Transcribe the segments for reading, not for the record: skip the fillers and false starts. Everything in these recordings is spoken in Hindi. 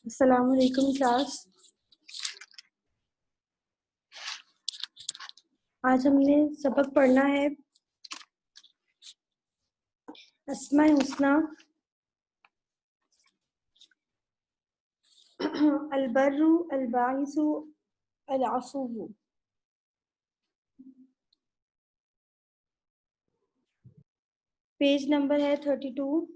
अस्सलाम वालेकुम क्लास। आज हमने सबक पढ़ना है अस्माए हुस्ना, अलबर्रु, अलबाइसु, अलअफू। पेज नंबर है 32।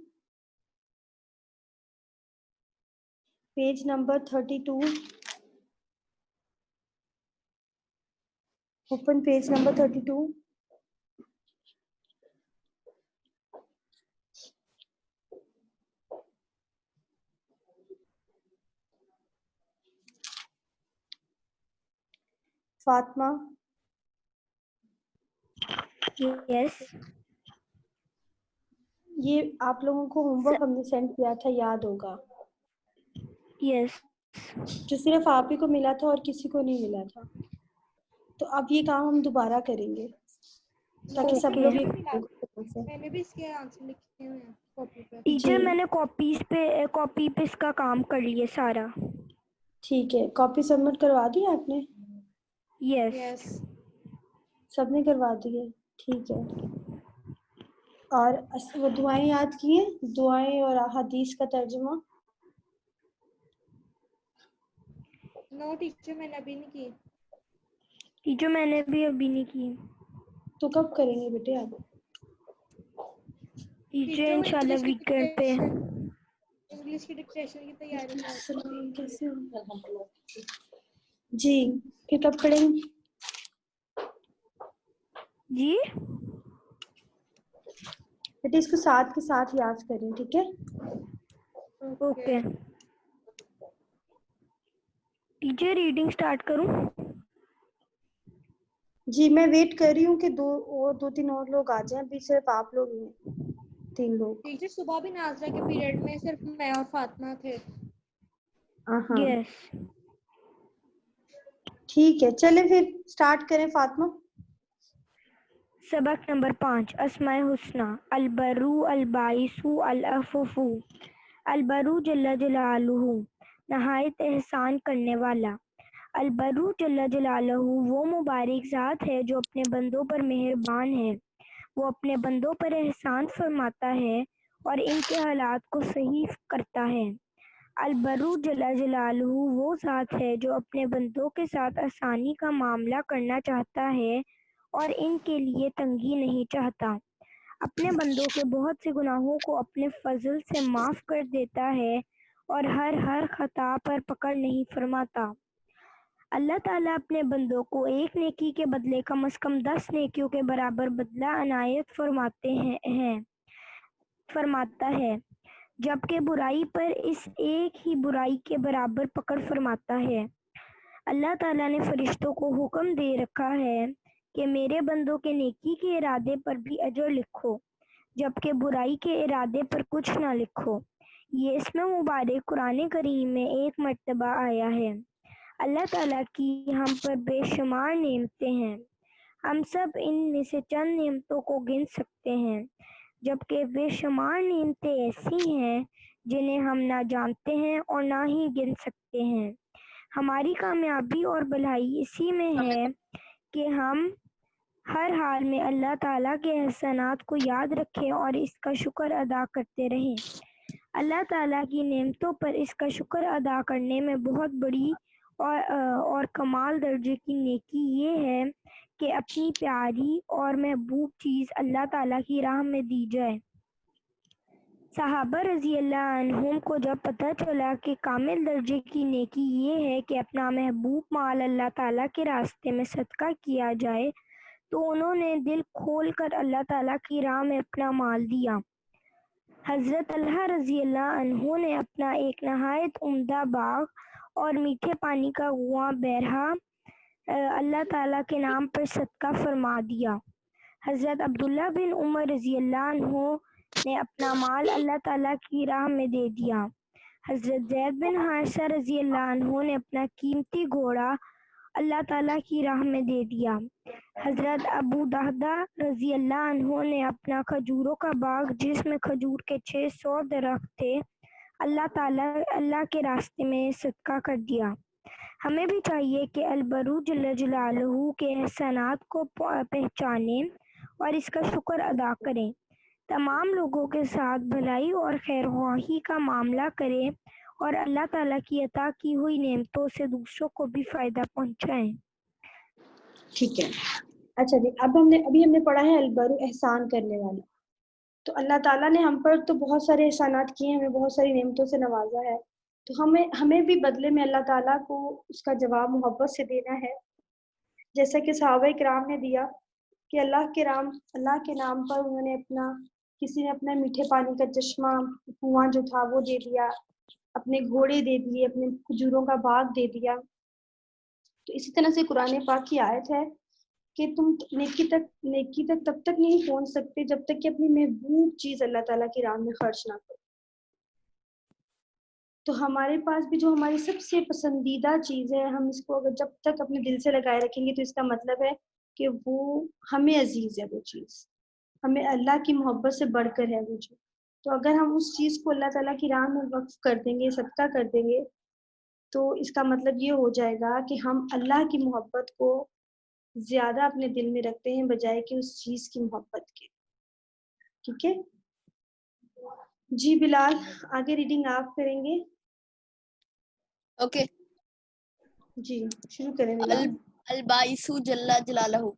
Page number 32। Open page number 32। Fatima, yes ये आप लोगों को होमवर्क हमने सेंड किया था, याद होगा, यस जो सिर्फ आप ही को मिला था और किसी को नहीं मिला था। तो अब ये काम हम दोबारा करेंगे ताकि सब लोग मैंने भी इसके आंसर लिखे हुए हैं कॉपी पे। टीचर मैंने कॉपी पे इसका काम कर लिया सारा। ठीक है, कॉपी सबमिट करवा दी आपने? यस सबने करवा दी है, ठीक है। और वो दुआएं याद की हैं, दुआएं और हदीस का तर्जुमा? नो टीचर मैंने अभी नहीं की। टीचर मैंने भी अभी नहीं की। तो कब करेंगे बेटे आप? टीचर इंशाल्लाह वीकेंड पे। इंग्लिश की डिक्टेशन की तैयारी कर कैसे हो जी? फिर कब पढ़ेंगे जी? बेटे इसको साथ के साथ याद करें, ठीक है? ओके टीचर रीडिंग स्टार्ट करूं? जी मैं वेट कर रही हूँ कि दो तीन और लोग आ जाएं, अभी सिर्फ आप लोग ही हैं, 3 लोग। टीचर सुबह भी नाजरा के पीरियड में सिर्फ मैं और फातिमा थे। हाँ यस ठीक है, चले फिर स्टार्ट करें फातिमा। सबक नंबर 5 अस्माए हुस्ना अलबरू अलबाइसु अलअफू। अलबरू जल्ला जलालुहु नहायत एहसान करने वाला। अलबरू जल्ला जलालुहु वो मुबारक ज़ात है जो अपने बंदों पर मेहरबान है। वो अपने बंदों पर एहसान फरमाता है और इनके हालात को सही करता है। अलबरू जल्ला जलालुहु वो ज़ात है जो अपने बंदों के साथ आसानी का मामला करना चाहता है और इनके लिए तंगी नहीं चाहता। अपने बंदों के बहुत से गुनाहों को अपने फजल से माफ़ कर देता है और हर खता पर पकड़ नहीं फरमाता। अल्लाह ताला अपने बंदों को एक नेकी के बदले कम से कम 10 नेकियों के बराबर बदला अनायत फरमाता है, जबकि बुराई पर इस एक ही बुराई के बराबर पकड़ फरमाता है। अल्लाह ताला ने फरिश्तों को हुक्म दे रखा है कि मेरे बंदों के नेकी के इरादे पर भी अजर लिखो, जबकि बुराई के इरादे पर कुछ ना लिखो। ये इसमें मुबारक कुरान करीम में एक मर्तबा आया है। अल्लाह ताला की हम पर बेशुमार नेमतें हैं। हम सब इनमें से चंद नेमतों को गिन सकते हैं, जबकि बेशुमार नेमतें ऐसी हैं जिन्हें हम ना जानते हैं और ना ही गिन सकते हैं। हमारी कामयाबी और भलाई इसी में है कि हम हर हाल में अल्लाह ताला के एहसानात को याद रखें और इसका शुक्र अदा करते रहें। अल्लाह ताला की नेमतों पर इसका शुक्र अदा करने में बहुत बड़ी और कमाल दर्जे की नेकी ये है कि अपनी प्यारी और महबूब चीज़ अल्लाह ताला की राह में दी जाए। सहाबा रज़ी अल्लाह अन्हुम को जब पता चला कि कामिल दर्जे की नेकी ये है कि अपना महबूब माल अल्लाह ताला के रास्ते में सदका किया जाए, तो उन्होंने दिल खोल कर अल्लाह ताला की राह में अपना माल दिया। हज़रत तलहा रज़ी अल्लाह अन्हु ने अपना एक नहायत उम्दा बाग और मीठे पानी का कुआं बहरहा अल्लाह ताला के नाम पर सदका फरमा दिया। हज़रत अब्दुल्ला बिन उमर रज़ी अल्लाह अन्हु ने अपना माल अल्लाह ताला की राह में दे दिया। हज़रत ज़ैद बिन हारिसा रज़ी अल्लाह अन्हु ने अपना कीमती घोड़ा अल्लाह ताला की राह में दे दिया। हज़रत अबू दहदा रज़ी अल्लाह अन्हु ने अपना खजूरों का बाग जिसमें खजूर के 600 दरख्त थे अल्लाह के रास्ते में सदका कर दिया। हमें भी चाहिए कि अल-बरू जल्ल जलालहू के एहसानात को पहचानें और इसका शुक्र अदा करें। तमाम लोगों के साथ भलाई और खैरख्वाही का मामला करें और अल्लाह ताला की अता की हुई नेमतों से दूसरों को भी फ़ायदा पहुँचाएं। ठीक है। अच्छा जी, अभी हमने पढ़ा है अलबरू, एहसान करने वाला। तो अल्लाह ताला ने हम पर तो बहुत सारे एहसानात किए हैं, हमें बहुत सारी नेमतों से नवाजा है। तो हमें भी बदले में अल्लाह ताला को उसका जवाब मोहब्बत से देना है, जैसा कि सहाबा किराम ने दिया कि अल्लाह के नाम पर उन्होंने किसी ने अपना मीठे पानी का चश्मा, कुआं जो था वो दे दिया, अपने घोड़े दे दिए, अपने खजूरों का बाग दे दिया। तो इसी तरह से कुरान पाक की आयत है कि तुम नेकी तक तब तक नहीं पहुंच सकते जब तक कि अपनी महबूब चीज अल्लाह ताला की राह में खर्च ना करो। तो हमारे पास भी जो हमारी सबसे पसंदीदा चीज है, हम इसको अगर जब तक अपने दिल से लगाए रखेंगे तो इसका मतलब है कि वो हमें अजीज है, वो चीज हमें अल्लाह की मोहब्बत से बढ़कर है वो चीज। तो अगर हम उस चीज को अल्लाह ताला की राह में वक्फ कर देंगे, सदका कर देंगे, तो इसका मतलब ये हो जाएगा कि हम अल्लाह की मोहब्बत को ज्यादा अपने दिल में रखते हैं बजाय कि उस चीज की मोहब्बत के। ठीक है जी बिलाल, आगे रीडिंग आप करेंगे। ओके। जी शुरू करें बिलाल। अलबाइसु जल्ला जलालहू,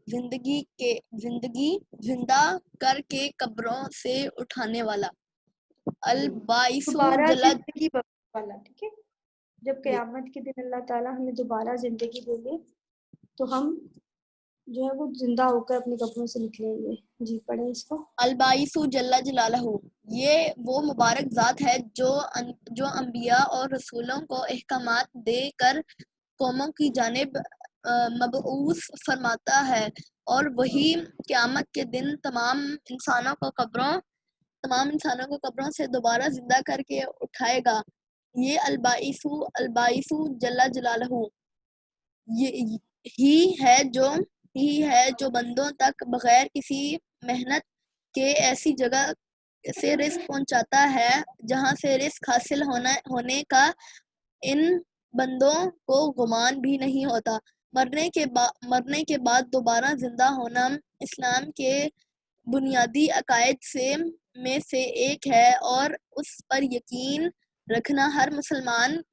जिंदगी जिंदा करके कब्रों से उठाने वाला। अलबाइसु दोबारा जल्ला, जिंदगी बख्शने वाला। ठीक है, जब क़यामत के दिन अल्लाह ताला हमें दोबारा जिंदगी देंगे तो हम जो है वो जिंदा होकर अपने कब्रों से निकलेंगे। जी पढ़े इसको। अलबाइसु जल्ला जलालहू, ये वो मुबारक ज़ात है जो अंबिया और रसूलों को अहकामात देकर कौमों की जानिब मबऊस फरमाता है, और वही क़यामत के दिन तमाम इंसानों को कब्रों से दोबारा जिंदा करके उठाएगा। ये अलबाइसु जल्ला जलालहू ये ही है जो बंदों तक बगैर किसी मेहनत के ऐसी जगह से रिस्क पहुंचाता है जहां से रिस्क हासिल होने का इन बंदों को गुमान भी नहीं होता। मरने के बाद दोबारा जिंदा होना इस्लाम के बुनियादी अकायद में से एक है, और उस पर यकीन रखना हर मुसलमान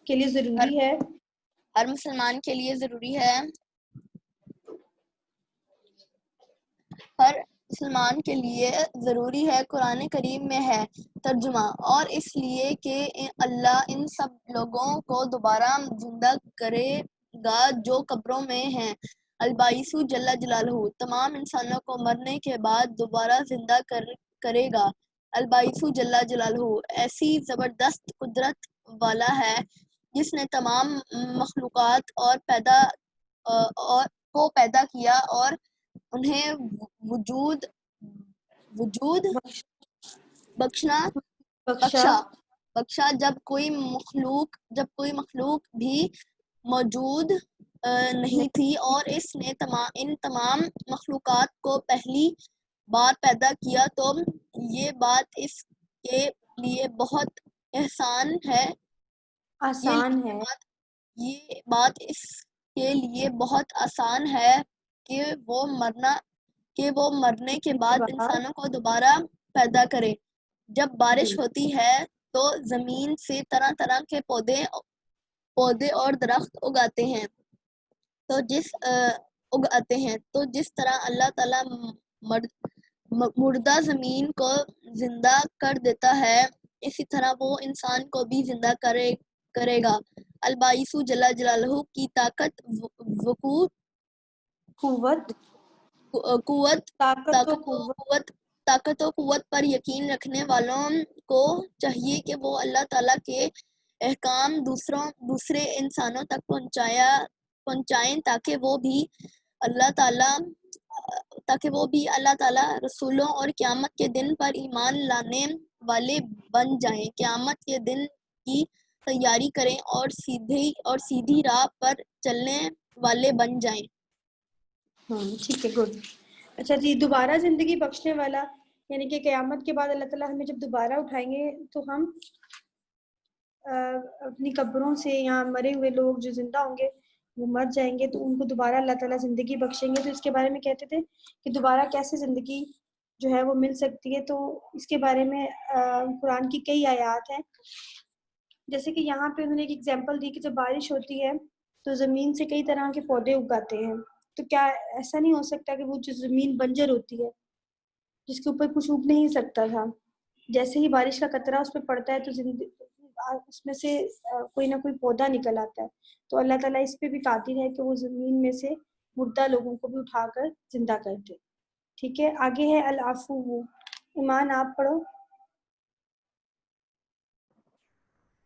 के लिए जरूरी है। हर मुसलमान के लिए ज़रूरी है। हर मुसलमान के लिए ज़रूरी है। कुरान करीम में है तर्जुमा, और इसलिए कि अल्लाह इन सब लोगों को दोबारा जिंदा करेगा जो कब्रों में हैं। अलबाइसु जल्ला जलालहू, तमाम इंसानों को मरने के बाद दोबारा जिंदा करेगा। अलबाइसु जल्ला जलालहू ऐसी ज़बरदस्त कुदरत वाला है जिसने तमाम मखलूक़ात और को पैदा किया और उन्हें वजूद बख्शा जब कोई मखलूक भी मौजूद नहीं थी, और इसने इन तमाम मखलूकात को पहली बार पैदा किया, तो ये बात इसके लिए बहुत ये बात इसके लिए बहुत आसान है कि वो मरने के बाद इंसानों को दोबारा पैदा करे। जब बारिश होती है तो जमीन से तरह तरह के पौधे और दरख्त उगाते हैं। तो जिस तरह अल्लाह ताला मुर्दा जमीन को जिंदा कर देता है, इसी तरह वो इंसान को भी जिंदा करेगा। अलबाइसु जल्ला जलालहू की ताकत और कुव्वत पर यकीन रखने वालों को चाहिए कि वो अल्लाह ताला के अहकाम दूसरे इंसानों तक पहुंचाएं ताकि वो भी अल्लाह ताला रसूलों और क़यामत के दिन पर ईमान लाने वाले बन जाएं, क़यामत के दिन की तैयारी करें और सीधी राह पर चलने वाले बन जाएं। ठीक है, गुड। अच्छा जी, दोबारा जिंदगी बख्शने वाला यानी कि क़यामत के बाद अल्लाह ताला हमें जब दोबारा उठाएंगे तो हम अपनी कब्रों से, या मरे हुए लोग जो जिंदा होंगे वो मर जाएंगे तो उनको दोबारा अल्लाह ताला जिंदगी बख्शेंगे। तो इसके बारे में कहते थे कि दोबारा कैसे जिंदगी जो है वो मिल सकती है। तो इसके बारे में कुरान की कई आयत हैं। जैसे कि यहाँ पे उन्होंने एक एग्जांपल दी कि जब बारिश होती है तो ज़मीन से कई तरह के पौधे उगाते हैं। तो क्या ऐसा नहीं हो सकता कि वो जो ज़मीन बंजर होती है जिसके ऊपर कुछ उग नहीं सकता था, जैसे ही बारिश का कतरा उस पर पड़ता है तो उसमें से कोई ना कोई पौधा निकल आता है। तो अल्लाह ताला इस पे भी कादिर है कि वो ज़मीन में से मुर्दा लोगों को भी उठाकर जिंदा कर दे। ठीक है, आगे है अल आफू। ईमान आप पढ़ो।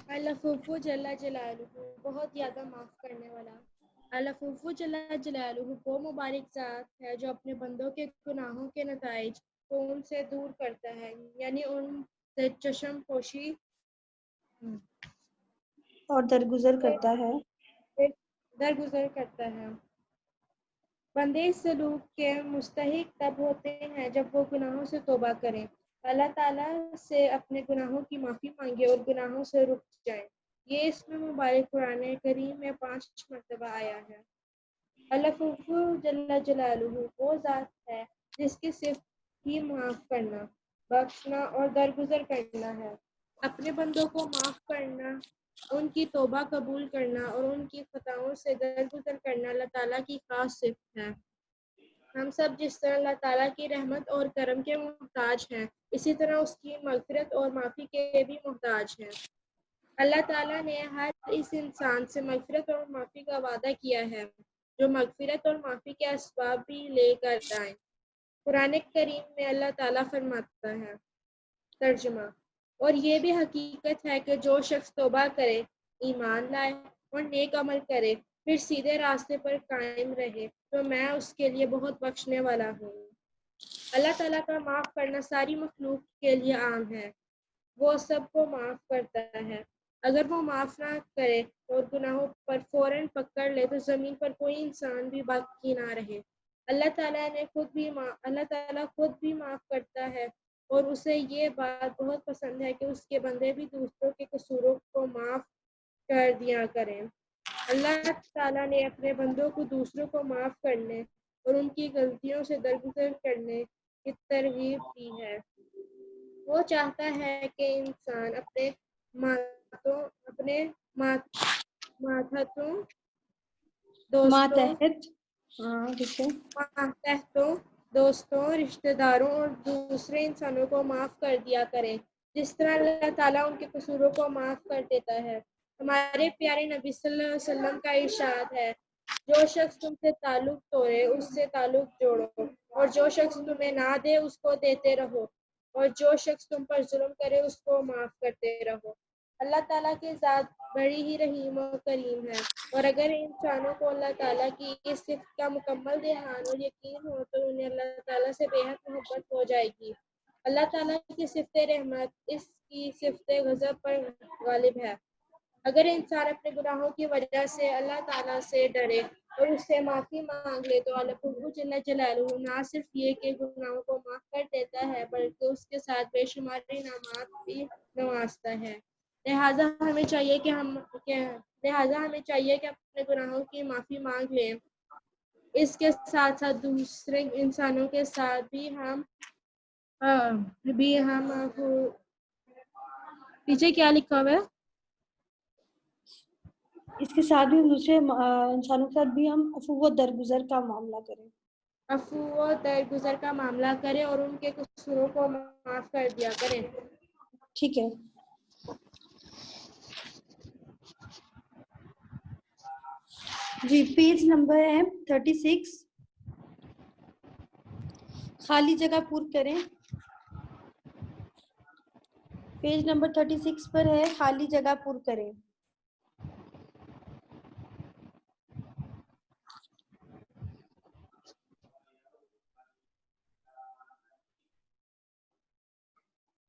अल-अफ़ूफ़ु जल्ला जलालुहु, बहुत ज़्यादा माफ़ करने वाला। अल-अफ़ूफ़ु जल्ला जलालुहु वो मुबारक ज़ात है जो अपने बंदों के गुनाहों के नताइज को उनसे दूर करता है, यानी उनसे चश्म पोशी और दरगुजर करता है। दरगुजर करता है। बंदे इस सलूक के मुस्तहिक तब होते हैं जब वो गुनाहों से तौबा करें, अल्लाह ताला से अपने गुनाहों की माफ़ी मांगे और गुनाहों से रुक जाएं। ये इसमें मुबारक कुरान करीम में 5 मरतबा आया है। अल-गफ़ूर जल्ला जलालुहु वो ज़ात है जिसकी सिर्फ ही माफ़ करना, बख्शना और दरगुजर करना है। अपने बंदों को माफ़ करना, उनकी तौबा कबूल करना और उनकी खताओं से दरगुजर करना अल्लाह ताला की खास सिफ़त है। हम सब जिस तरह अल्लाह ताला की रहमत और करम के मोहताज हैं, इसी तरह उसकी मग़फ़िरत और माफ़ी के भी मोहताज हैं। अल्लाह ताला ने हर इस इंसान से मग़फ़िरत और माफ़ी का वादा किया है, जो मग़फ़िरत और माफ़ी के असबाब भी लेकर आए। कुरान करीम में अल्लाह ताला फरमाता है, तर्जुमा, और ये भी हकीकत है कि जो शख्स तौबा करे, ईमान लाए और नेक अमल करे, फिर सीधे रास्ते पर कायम रहे, तो मैं उसके लिए बहुत बख्शने वाला हूँ। अल्लाह ताला का माफ़ करना सारी मखलूक के लिए आम है। वो सबको माफ़ करता है। अगर वो माफ़ ना करे और गुनाहों पर फ़ौरन पकड़ ले तो ज़मीन पर कोई इंसान भी बाकी ना रहे। अल्लाह ताला खुद भी माफ़ करता है और उसे ये बात बहुत पसंद है कि उसके बंदे भी दूसरों के कसूरों को माफ़ कर दिया करें। अल्लाह ताला ने अपने बंदों को दूसरों को माफ़ करने और उनकी गलतियों से दरगुजर करने की तरग़ीब दी है। वो चाहता है कि इंसान अपने मातहतों, दोस्तों, मातहत। हाँ ठीक है। मातहतों, दोस्तों, रिश्तेदारों और दूसरे इंसानों को माफ़ कर दिया करें, जिस तरह अल्लाह ताला उनके कसूरों को माफ़ कर देता है। हमारे प्यारे नबी सल्लल्लाहु अलैहि वसल्लम का इरशाद है, जो शख्स तुमसे ताल्लुक़ तोड़े उससे ताल्लुक़ जोड़ो, और जो शख्स तुम्हें ना दे उसको देते रहो, और जो शख्स तुम पर जुल्म करे उसको माफ़ करते रहो। अल्लाह ताला की ज़ात बड़ी ही रहीम और करीम है, और अगर इंसानों को अल्लाह ताला की इस सिफ़त का मुकम्मल ध्यान और यकीन हो तो उन्हें अल्लाह ताला से बेहद मोहब्बत हो जाएगी। अल्लाह ताला की सिफ़त रहमत इसकी सिफ़त गज़ब पर गालिब है। अगर इंसान अपने गुनाहों की वजह से अल्लाह ताला से डरे और उससे माफ़ी मांग ले तो अल्लाह जल्ला जलालुहु ना सिर्फ ये कि गुनाहों को माफ़ कर देता है बल्कि उसके साथ बेशुमार इनामात भी नवाजता है। लिहाजा हमें चाहिए कि अपने गुनाहों की माफ़ी मांग लें। इसके साथ साथ दूसरे इंसानों के साथ भी हम पीछे क्या लिखा हुआ है? इसके साथ भी दूसरे इंसानों के साथ भी हम अफू व दरगुजर का मामला करें। अफू व दरगुजर का मामला करें और उनके कसूरों को माफ़ कर दिया करें। ठीक है जी। पेज नंबर है 36। खाली जगह पूर्ण करें। पेज नंबर 36 पर है, खाली जगह पूर्ण करें।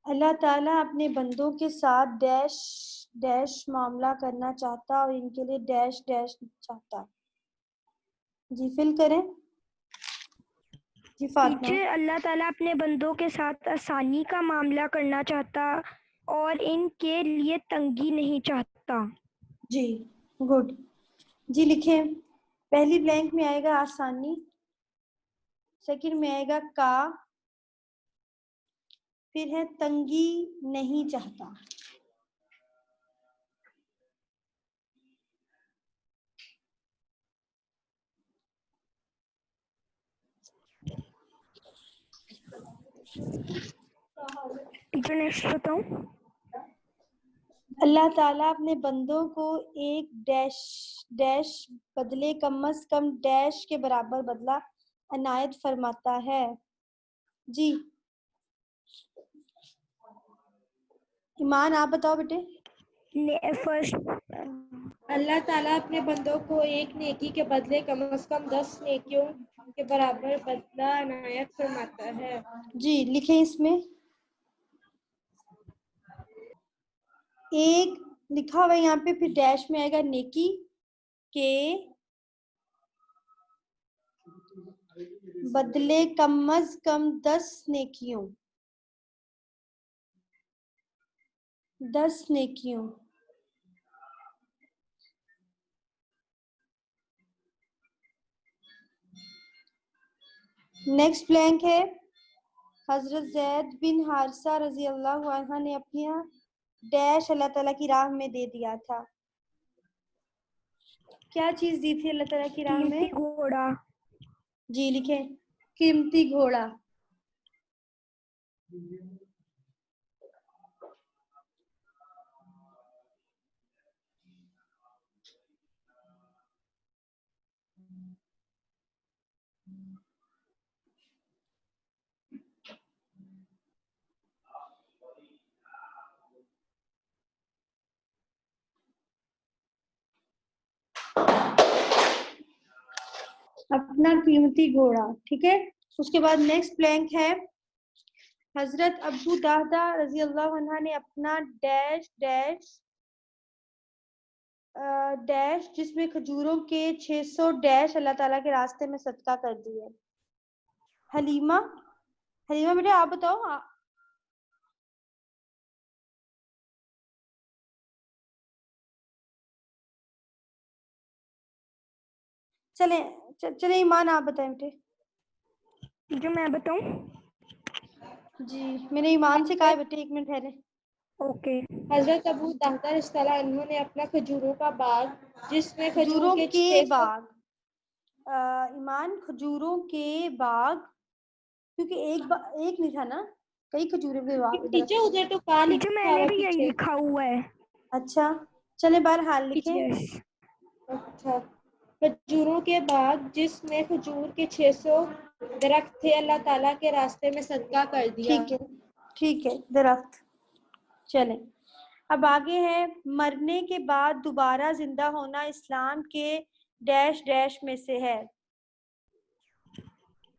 अल्लाह ताला अपने बंदों के साथ डैश डैश मामला करना चाहता और इनके लिए डैश डैश चाहता। जी फिल करें। जी फातिमा। टीचर, अल्लाह ताला अपने बंदों के साथ आसानी का मामला करना चाहता और इनके लिए तंगी नहीं चाहता। जी गुड। जी लिखें। पहली ब्लैंक में आएगा आसानी, सेकंड में आएगा का, फिर है तंगी नहीं चाहता। टीचर नेक्स्ट बताऊं? अल्लाह ताला अपने बंदों को एक डैश डैश बदले कम अज कम डैश के बराबर बदला अनायत फरमाता है। जी ईमान आप बताओ बेटे। फर्स्ट, अल्लाह ताला अपने बंदों को एक नेकी के बदले कम से कम 10 नेकियों के बराबर बदला अनायत फरमाता है। जी लिखें। इसमें एक लिखा हुआ है यहाँ पे, फिर डैश में आएगा नेकी के बदले कम अज कम 10 नेकियों, 10 नेकियों। नेक्स्ट ब्लैंक है, हजरत जैद बिन हारिसा रजी अल्लाह अन्हा ने अपनी डैश अल्लाह ताला की राह में दे दिया था। क्या चीज दी थी अल्लाह ताला की राह कीमती में? घोड़ा। जी लिखें। कीमती घोड़ा। अपना कीमती घोड़ा। ठीक है। उसके बाद नेक्स्ट ब्लैंक है, हजरत अबू दाहदा रजी अल्लाह अन्हा ने अपना डैश डैश डैश जिसमें खजूरों के 600 डैश अल्लाह ताला के रास्ते में सदका कर दिए। हलीमा, हलीमा बेटा आप बताओ। चले चले ईमान आप बताएं बेटे। जो मैं बताऊं? जी मैंने ईमान से कहा है बेटे, 1 मिनट ठहरे। ओके। हजरत अबू दाहदा रज़ियल्लाहु अन्हु ने अपना खजूरों का बाग जिसमें खजूर खजूरों के के 600 बाग, ईमान खजूरों के बाग, क्योंकि एक नहीं था ना, कई खजूरों के बाग टीचर उधर तो का टीचर लिखा मैंने हुआ भी यही पीछे। लिखा हुआ है। अच्छा चले बहरहाल लिखें। यस। अच्छा, खजूरों के बाग जिसमें खजूर के 600 दरख्त थे अल्लाह ताला के रास्ते में सदका कर दिया। ठीक है दरख्त। चलें अब आगे है, मरने के बाद दोबारा जिंदा होना इस्लाम के डैश डैश में से है,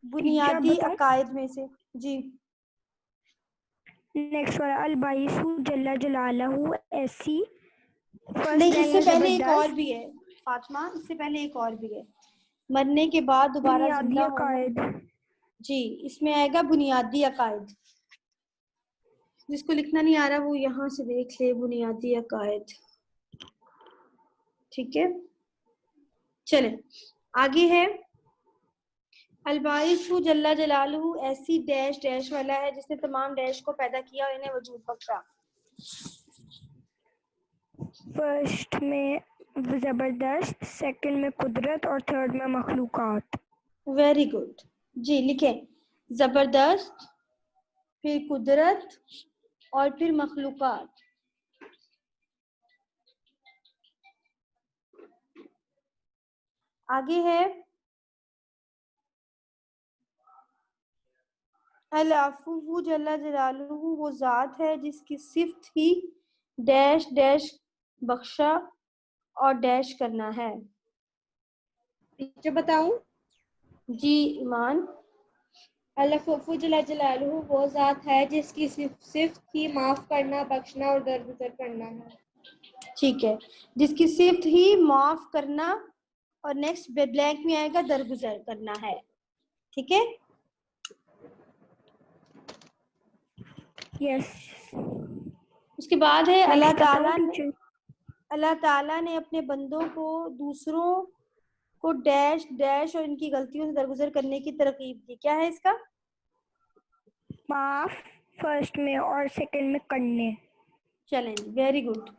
बुनियादी अकायद में से। जी नेक्स्ट वाला, अल बाइसु जल्ला जलालहू ऐसी। नहीं, इससे पहले एक और भी है फातिमा, इससे पहले एक और भी है, मरने के बाद दोबारा जिंदा होना। जी इसमें आएगा बुनियादी अकायद। जिसको लिखना नहीं आ रहा वो यहाँ से देख ले, बुनियादी अकायद। ठीक है। चले आगे है, अलबाइसु जल्ला जलालहू ऐसी डैश डैश वाला है जिसने तमाम डैश को पैदा किया और इन्हें वजूद बख्शा। फर्स्ट में जबरदस्त, सेकंड में कुदरत और थर्ड में मखलूकात। Very good. जी लिखें, जबरदस्त, फिर कुदरत और फिर मखलूकात। आगे है, अल-अफ़ू जल्ला जलालुहु वो ज़ात है जिसकी सिफ्त ही डैश डैश बख्शा और डैश करना है। टीचर बताऊं? जी ईमान। अल-अफ़ू जल्ला जलालुहु वो ज़ात है जिसकी सिफ्त ही माफ़ करना, बख्शना और दरगुजर करना है। ठीक है, जिसकी सिफ्त ही माफ करना और नेक्स्ट ब्लैंक में आएगा दरगुजर करना है। ठीक है। यस। उसके बाद है अल्लाह ताला ने अपने बंदों को दूसरों को डैश डैश और इनकी गलतियों से दरगुजर करने की तरकीब दी। क्या है इसका? माफ फर्स्ट में और सेकंड में करने। चलें, वेरी गुड।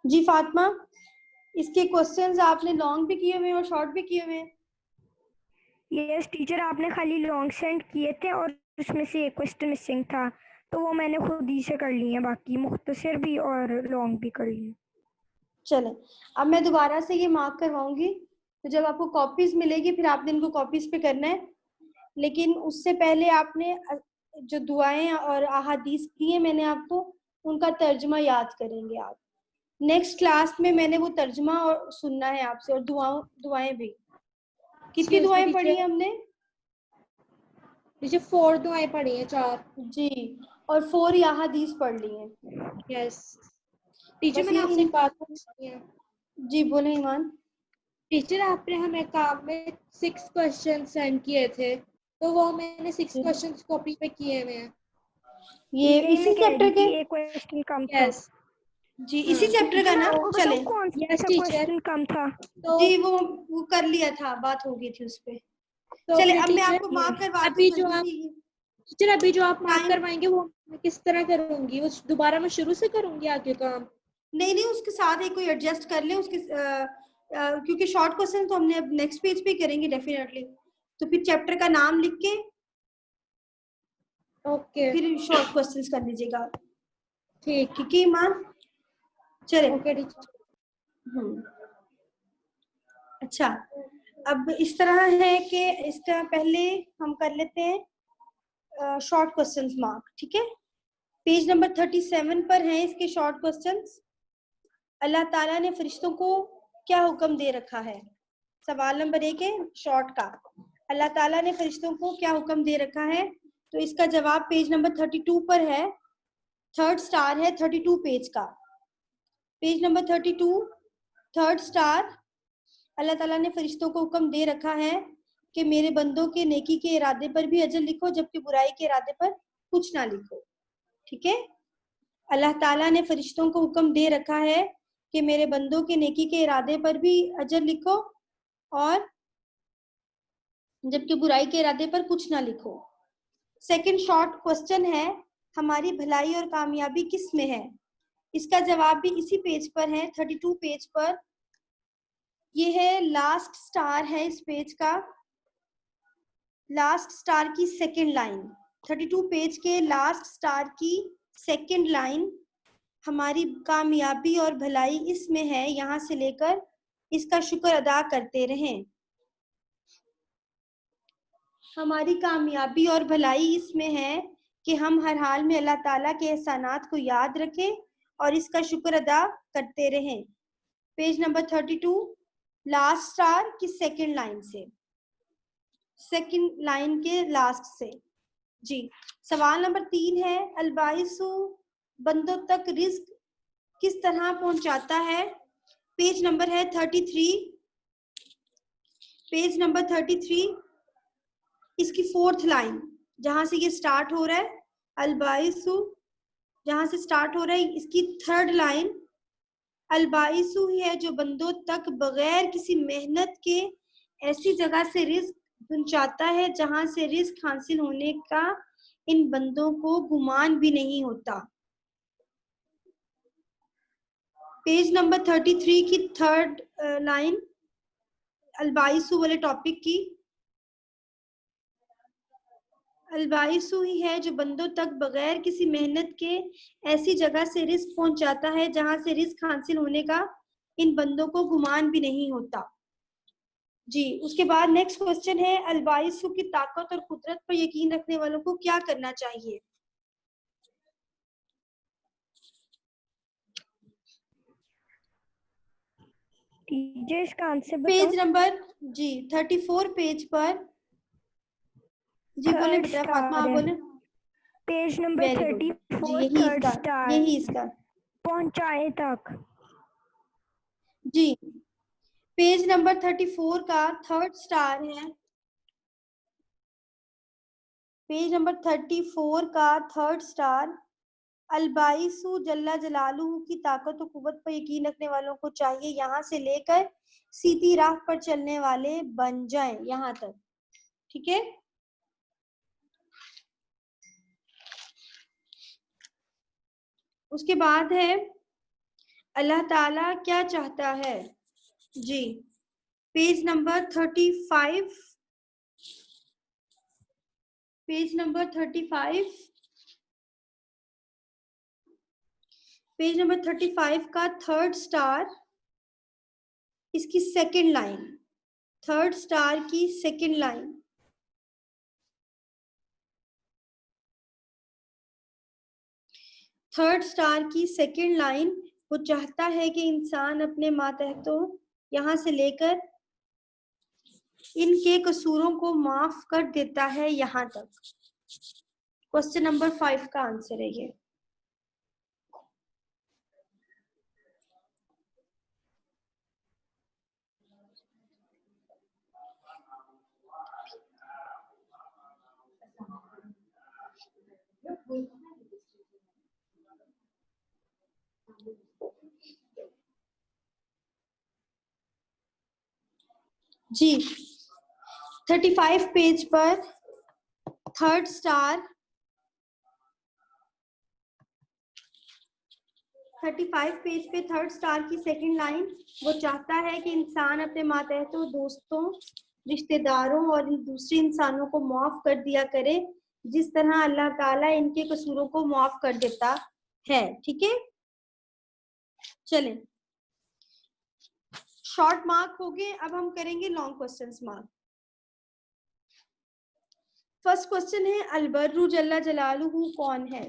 जी फातिमा, इसके क्वेश्चंस आपने लॉन्ग भी किए हुए हैं और शॉर्ट भी किए हुए हैं। यस टीचर, आपने खाली लॉन्ग सेंड किए थे और उसमें से एक क्वेश्चन मिसिंग था, तो वो मैंने खुद ही से कर लिए, बाकी मुख्तसर भी और लॉन्ग भी कर लिए। चलें, अब मैं दोबारा से ये मार्क करवाऊंगी, तो जब आपको कॉपीज मिलेगी फिर आपने इनको कॉपीज पे करना है। लेकिन उससे पहले आपने जो दुआएं और अहादीस की है मैंने आपको, उनका तर्जुमा याद करेंगे आप। नेक्स्ट क्लास में मैंने वो तर्जुमा और सुनना है आपसे, और दुआएं भी। कितनी दुआएं पढ़ी है हमने? टीचर 4 दुआएं पढ़ी हैं, 4 जी, और 4 अहादीस पढ़ ली हैं। यस टीचर, मैंने आपसे एक बात पूछनी है। जी बोले ईमान। टीचर, आपने हमें काम में 6 क्वेश्चन सेंड किए थे, तो वो मैंने 6 क्वेश्चन कॉपी पे किए हुए हैं। ये इसी चैप्टर के? एक क्वेश्चन कम था। यस जी, इसी चैप्टर का ना? चले, कौन सा क्वेश्चन कम था? तो जी वो कर लिया था, बात हो गई थी उस पे। तो चले, फिर अब मैं आपको मार्क करवाती हूँ जल्दी से। टीचर अभी जो आप मार्क टाइम करवाएंगे वो मैं किस तरह करूंगी? वो दोबारा मैं शुरू से करूंगी आगे काम? नहीं नहीं, उसके साथ ही कोई एडजस्ट कर ले उसके क्योंकि शॉर्ट क्वेश्चन तो हमने अब नेक्स्ट पेज पे करेंगे डेफिनेटली, तो फिर चैप्टर का नाम लिख के ओके फिर शॉर्ट क्वेश्चंस कर लीजिएगा। ठीक ठीक है ईमान? चले। Okay teacher. अच्छा, अब इस तरह है कि इसका पहले हम कर लेते हैं शॉर्ट क्वेश्चंस मार्क। ठीक है, पेज नंबर 37 पर हैं इसके शॉर्ट क्वेश्चंस। अल्लाह ताला ने फरिश्तों को क्या हुक्म दे रखा है? सवाल नंबर 1 है शॉर्ट का, अल्लाह ताला ने फरिश्तों को क्या हुक्म दे रखा है? तो इसका जवाब पेज नंबर 32 पर है, थर्ड स्टार है 32 पेज का। Page number 32, third star. Allah Ta'ala ने फरिश्तों को हुक्म दे रखा है कि मेरे बंदों के नेकी के इरादे पर भी अजर लिखो, जबकि बुराई के इरादे पर कुछ ना लिखो। ठीक है, अल्लाह ताला ने फरिश्तों को हुक्म दे रखा है कि मेरे बंदों के नेकी के इरादे पर भी अजर लिखो और जबकि बुराई के इरादे पर कुछ ना लिखो। सेकंड शॉर्ट क्वेश्चन है, हमारी भलाई और कामयाबी किस में है? इसका जवाब भी इसी पेज पर है, 32 पेज पर। ये है लास्ट स्टार है इस पेज का, लास्ट स्टार की सेकंड लाइन, 32 पेज के लास्ट स्टार की सेकंड लाइन, हमारी कामयाबी और भलाई इसमें है, यहाँ से लेकर इसका शुक्र अदा करते रहें। हमारी कामयाबी और भलाई इसमें है कि हम हर हाल में अल्लाह ताला के एहसानात को याद रखें और इसका शुक्र अदा करते रहें। पेज नंबर 32, लास्ट स्टार की सेकंड लाइन से, सेकंड लाइन के लास्ट से। जी, सवाल नंबर 3 है, अलबाइसु बंदों तक रिज्क किस तरह पहुंचाता है? पेज नंबर है 33, पेज नंबर 33, इसकी फोर्थ लाइन, जहां से ये स्टार्ट हो रहा है, अलबाइसु जहां से स्टार्ट हो रहा है, इसकी थर्ड लाइन, अलबाइसु ही है जो बंदों तक बगैर किसी मेहनत के ऐसी जगह से रिज्क पहुंचाता है जहां से रिज्क हासिल होने का इन बंदों को गुमान भी नहीं होता। पेज नंबर 33 की थर्ड लाइन अलबाइसु वाले टॉपिक की, अलबाइसु ही है जो बंदों तक बगैर किसी मेहनत के ऐसी जगह से रिस्क पहुंचाता है जहां से रिस्क हासिल होने का इन बंदों को गुमान भी नहीं होता। जी, उसके बाद नेक्स्ट क्वेश्चन है, अलबाइसु की ताकत और कुदरत पर यकीन रखने वालों को क्या करना चाहिए? इसका आंसर पेज नंबर जी 34 पेज पर। जी बोले बेटा, फातिमा आप बोले। पेज नंबर वेरी गुड जी, 34 यही थर्ड इसका स्टार पहुंचाए तक। जी। पेज नंबर 34 का थर्ड स्टार है। पेज नंबर 34 का थर्ड स्टार, अलबाइसु जल्ला जलालुहु की ताकत और कुव्वत पर यकीन रखने वालों को चाहिए यहाँ से लेकर सीधी राह पर चलने वाले बन जाएं, यहाँ तक। ठीक है, उसके बाद है अल्लाह ताला क्या चाहता है जी। Page number 35, page number 35, page number 35 का थर्ड स्टार, इसकी सेकंड लाइन, थर्ड स्टार की सेकंड लाइन, थर्ड स्टार की सेकंड लाइन, वो चाहता है कि इंसान अपने मातहतों यहाँ से लेकर इनके कसूरों को माफ कर देता है यहाँ तक। क्वेश्चन नंबर 5 का आंसर है ये। जी 35 पेज पर थर्ड स्टार, 35 पेज पे थर्ड स्टार की सेकंड लाइन, वो चाहता है कि इंसान अपने मातहतों, दोस्तों, रिश्तेदारों और दूसरे इंसानों को माफ कर दिया करे जिस तरह अल्लाह ताला इनके कसूरों को माफ कर देता है। ठीक है, चलें, शॉर्ट मार्क हो गए, अब हम करेंगे long questions mark. First question है अलबर्रु जल्ला जलालुहु कौन है?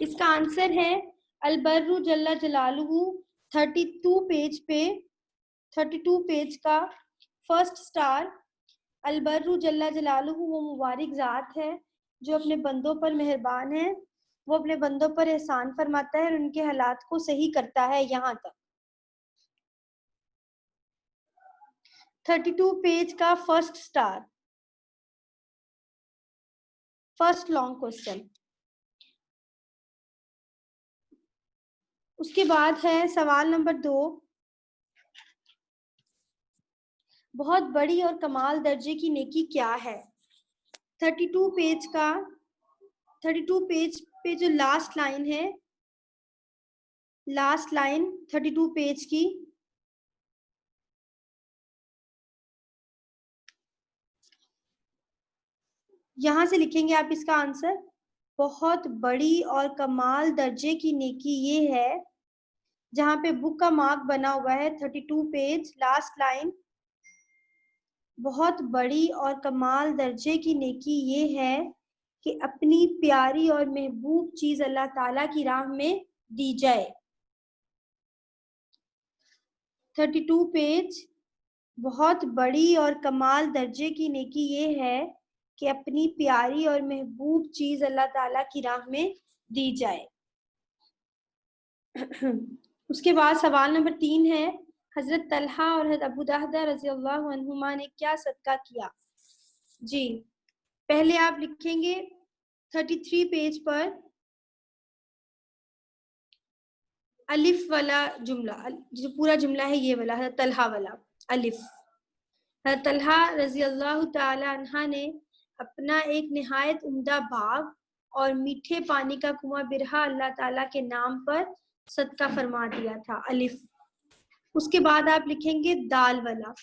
इसका आंसर है अलबर्रु जल्ला जलालुहु 32 पेज पे, 32 पेज का फर्स्ट स्टार, अलबर्रु जल्ला जलालुहु वो मुबारक ज़ात है जो अपने बंदों पर मेहरबान है, वो अपने बंदों पर एहसान फरमाता है और उनके हालात को सही करता है यहाँ तक। 32 पेज का first star, first long question. उसके बाद है सवाल नंबर 2, बहुत बड़ी और कमाल दर्जे की नेकी क्या है? 32 पेज का, 32 पेज पे जो लास्ट लाइन है, लास्ट लाइन 32 पेज की, यहां से लिखेंगे आप इसका आंसर। बहुत बड़ी और कमाल दर्जे की नेकी ये है, जहां पे बुक का मार्क बना हुआ है 32 पेज लास्ट लाइन, बहुत बड़ी और कमाल दर्जे की नेकी ये है कि अपनी प्यारी और महबूब चीज अल्लाह ताला की राह में दी जाए। 32 पेज, बहुत बड़ी और कमाल दर्जे की नेकी ये है कि अपनी प्यारी और महबूब चीज अल्लाह ताला की राह में दी जाए। उसके बाद सवाल नंबर 3 है हजरत तलहा और हजरत अबू दहदा रज़ी अल्लाहु अन्हुमा ने क्या सदका किया? जी, पहले आप लिखेंगे 33 पेज पर अलिफ वाला जुमला, जो पूरा जुमला है ये वाला, हजरत तलहा वाला अलिफ। हजरत तलहा रज़ी अल्लाहु ताला अन्हा ने अपना एक निहायत उम्दा बाग और मीठे पानी का कुआं बिरहा अल्लाह ताला के नाम पर सदका फरमा दिया था, अलिफ। उसके बाद आप लिखेंगे दाल वाला,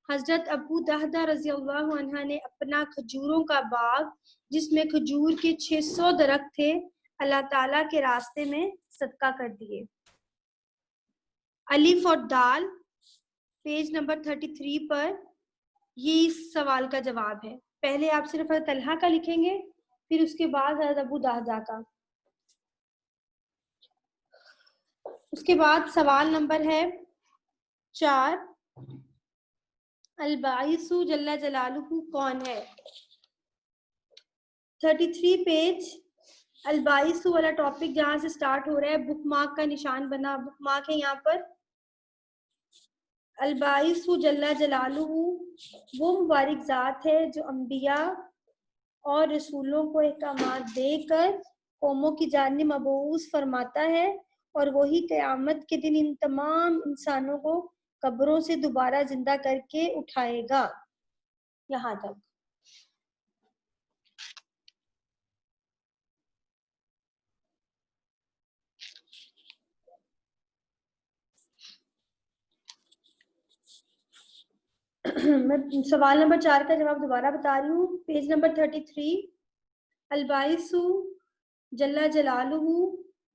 हजरत अबू दहदा रज़ी अल्लाहु अन्हा ने अपना खजूरों का बाग जिसमें खजूर के 600 दरख्त थे अल्लाह ताला के रास्ते में सदका कर दिए। अलिफ और दाल पेज नंबर 33 पर ये इस सवाल का जवाब है। पहले आप सिर्फ हज़रत तलहा का लिखेंगे, फिर उसके बाद हज़रत अबू दहदा का। उसके बाद सवाल नंबर है 4, अलबाइसु जल्ला जलालुहु कौन है? 33 पेज अलबाइसु वाला टॉपिक जहां से स्टार्ट हो रहा है, बुक मार्क का निशान बना, बुक मार्क है यहाँ पर। अलबाइसु जल्ला जलालुहु वो मुबारक ज़ात है जो अंबिया और रसूलों को अहकामात देकर कौमों की जानिब मबऊस फरमाता है, और वही क़यामत के दिन इन तमाम इंसानों को कब्रों से दोबारा जिंदा करके उठाएगा। यहाँ तक। मैं सवाल नंबर 4 का जवाब दोबारा बता रही हूँ। पेज नंबर 33, अलबाइसु जल्ला जलालुहु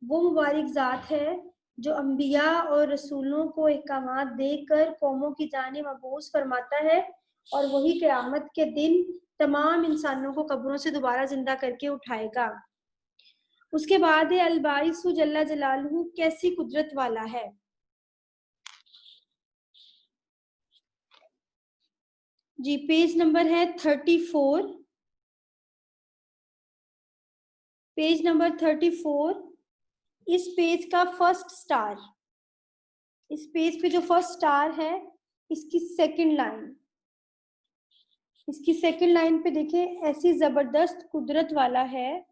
वो मुबारक ज़ात है जो अंबिया और रसूलों को अहकामात देकर कौमों की जानिब मबऊस फरमाता है, और वही क़यामत के दिन तमाम इंसानों को कब्रों से दोबारा जिंदा करके उठाएगा। उसके बाद है अलबाइसु जल्ला जलालुहु कैसी कुदरत वाला है। जी पेज नंबर है 34, पेज नंबर 34। इस पेज का फर्स्ट स्टार, इस पेज पे जो फर्स्ट स्टार है इसकी सेकंड लाइन, इसकी सेकंड लाइन पे देखें, ऐसी जबरदस्त कुदरत वाला है,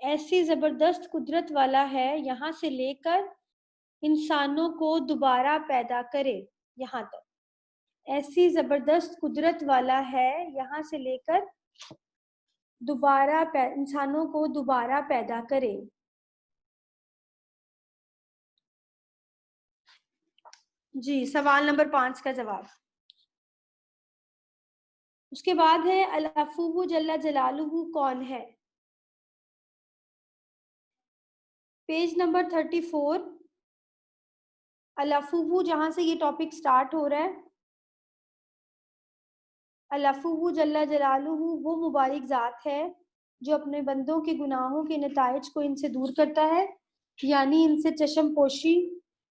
ऐसी जबरदस्त कुदरत वाला है यहाँ से लेकर इंसानों को दोबारा पैदा करे, यहाँ तक। ऐसी जबरदस्त कुदरत वाला है यहाँ से लेकर दोबारा इंसानों को दोबारा पैदा करे। जी सवाल नंबर 5 का जवाब। उसके बाद है अल-अफ़ू जल्ला जलालुहु कौन है। पेज नंबर 34, अल-अफ़ू जहां से ये टॉपिक स्टार्ट हो रहा है, अल-अफ़ू जल्ला जलालुहु वो मुबारक ज़ात है जो अपने बंदों के गुनाहों के नताइज को इनसे दूर करता है, यानी इनसे चश्म पोशी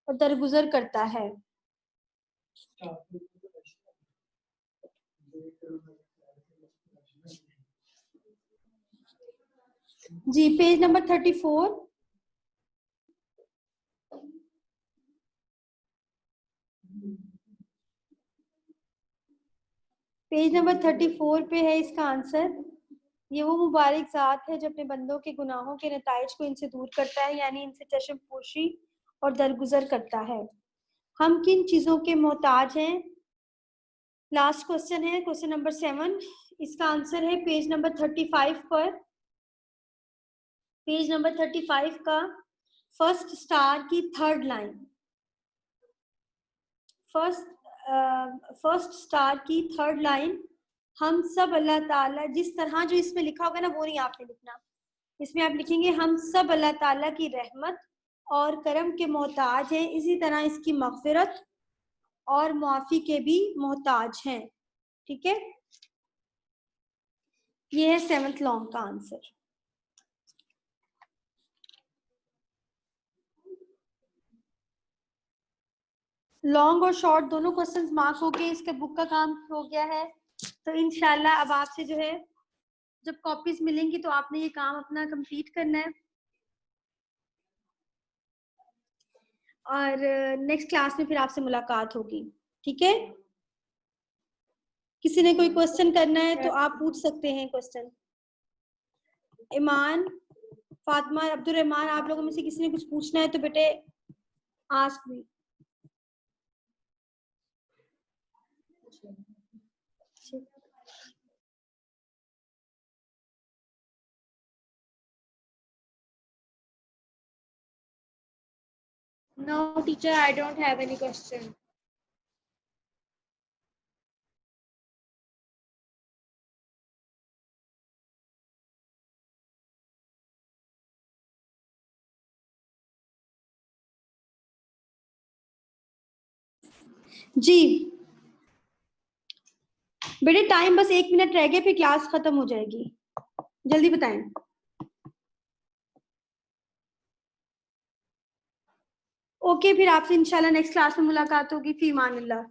और दरगुजर करता है। जी पेज नंबर 34, पेज नंबर 34 पे है इसका आंसर। ये वो मुबारक ज़ात है जो अपने बंदों के गुनाहों के नताइज को इनसे दूर करता है, यानी इनसे चश्म पोशी और दरगुजर करता है। हम किन चीज़ों के मोहताज हैं। लास्ट क्वेश्चन है, क्वेश्चन नंबर 7। इसका आंसर है पेज नंबर 35 पर, पेज नंबर 35 का फर्स्ट स्टार की थर्ड लाइन, फर्स्ट स्टार की थर्ड लाइन, हम सब अल्लाह ताला, जिस तरह जो इसमें लिखा होगा ना वो नहीं आपने लिखना, इसमें आप लिखेंगे हम सब अल्लाह ताला की रहमत और करम के मोहताज हैं, इसी तरह इसकी मग़फ़िरत और मुआफ़ी के भी मोहताज हैं। ठीक है, ये है 7th लॉन्ग का आंसर। लॉन्ग और शॉर्ट दोनों क्वेश्चंस मार्क हो गए, इसके बुक का काम हो गया है। तो इंशाल्लाह अब आपसे जो है जब कॉपीज मिलेंगी तो आपने ये काम अपना कंप्लीट करना है, और नेक्स्ट क्लास में फिर आपसे मुलाकात होगी। ठीक है, किसी ने कोई क्वेश्चन करना है तो आप पूछ सकते हैं क्वेश्चन। ईमान, फातिमा, अब्दुल रहमान, आप लोगों में से किसी ने कुछ पूछना है तो बेटे ask me. No, teacher, I don't have any question. जी बेटे टाइम बस 1 मिनट रह गया, फिर क्लास खत्म हो जाएगी, जल्दी बताएं। ओके, फिर आपसे इंशाल्लाह नेक्स्ट क्लास में मुलाकात होगी। फी अमान अल्लाह।